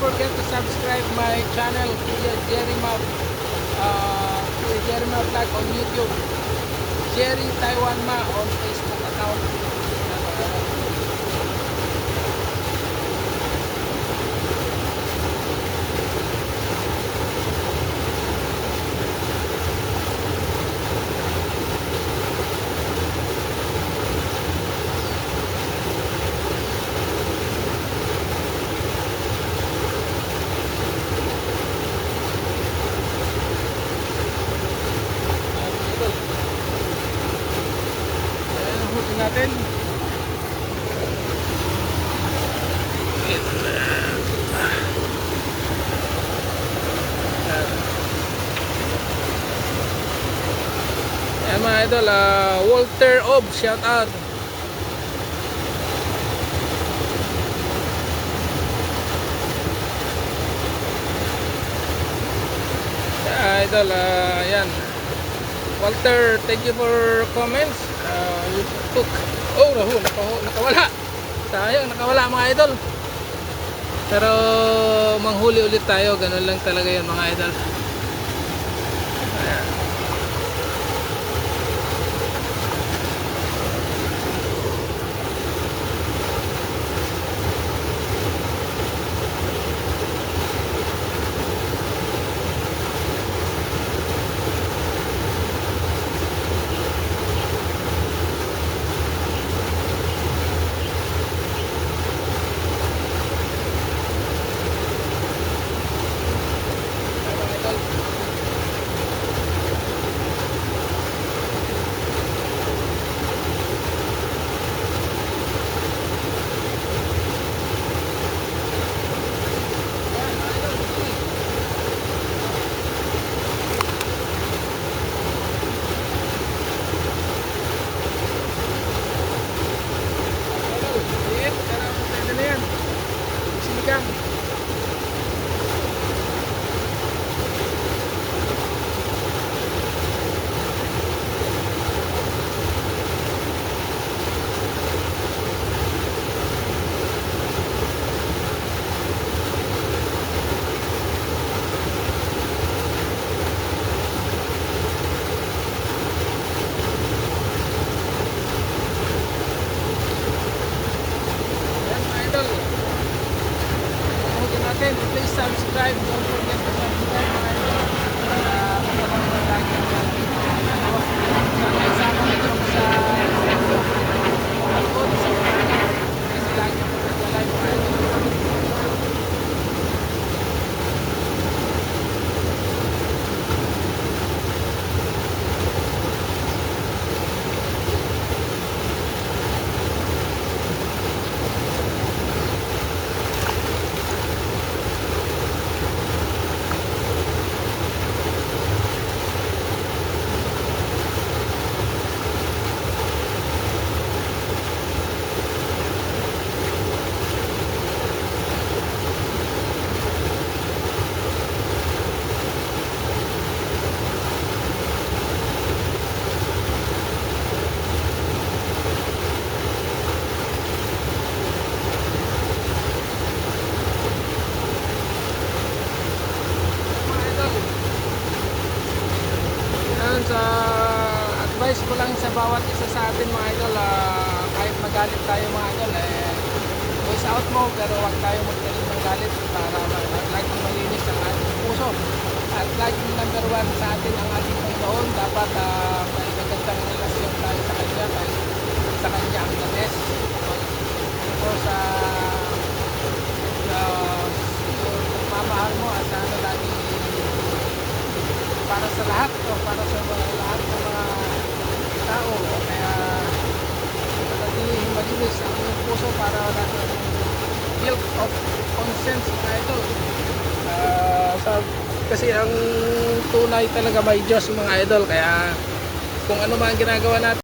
forget to subscribe my channel, Kuya Jerry Map, Kuya Jerry Map Vlog on YouTube, Jerry Taiwan Ma on Facebook account. Natin. Ayan mga idol, Walter Ob, shout out. Idol, ayan Walter, thank you for comments. You took, oh nakawala, sayang, nakawala mga idol, pero manghuli ulit tayo, ganun lang talaga yan mga idol. Ayan. Please subscribe, don't forget to subscribe mga idol para makapagod lagi ang mga video na ginagawa. Sana isama nyo sa pagod sa mga kasi lagi po nag-live mga idol. Sa advice ko lang sa bawat isa sa atin mga idol, kahit magalit tayo mga idol, voice out mo, pero huwag tayo magtalim ng galit para laging malinis ang ating puso at laging number one sa atin ang ating Panginoon. Dapat may magandang relasyon tayo sa Kanya kahit sa Kanya ang the best. So sa pagmamahal mo at lagi para sa lahat o para sa lahat ng mga tao, kaya naging malinis ang iyong puso para wala ng guilt of conscience mga ito. Kasi ang tunay talaga may Diyos mga idol, kaya kung ano man ginagawa natin